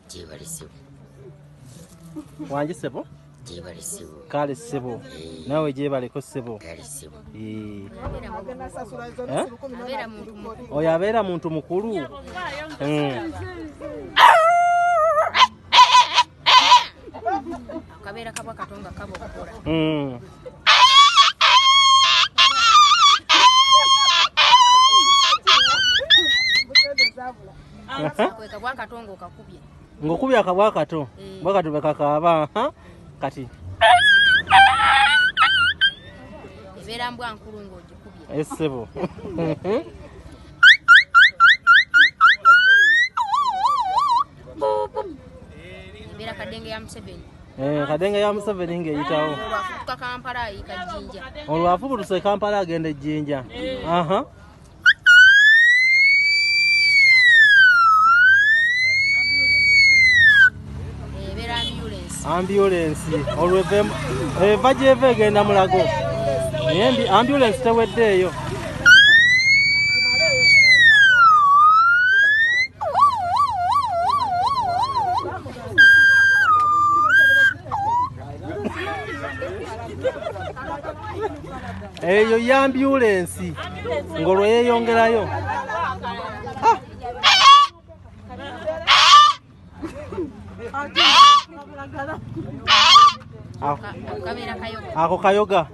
Jebale ssebo. Wangi ssebo? Jebale ssebo. Kale ssebo. Nawe jebaleko ssebo. Kale ssebo. Oyo abeera muntu mukulu. Kabeera kabwa katonga kabo okukola. Kabwa katonga okakubye. Ngokubya akabwa kato. Bwakato bekakaaba. Kati. Ebeera mbwa nkulu ng'ogikubye. Essebo. Ebeera kadenge ya Museveni. Kadenge ya Museveni ng'eyitawo. Olwafutuka Kampala ayika Jjinja. Olwafubutuse Kampala agenda Jjinja. Aha. Ambulance olweve eva gyeva egenda Mulago naye ambulance teweddeeyo. Eyo ya ambulance ng'olwo yeeyongerayo. Ako kayoga.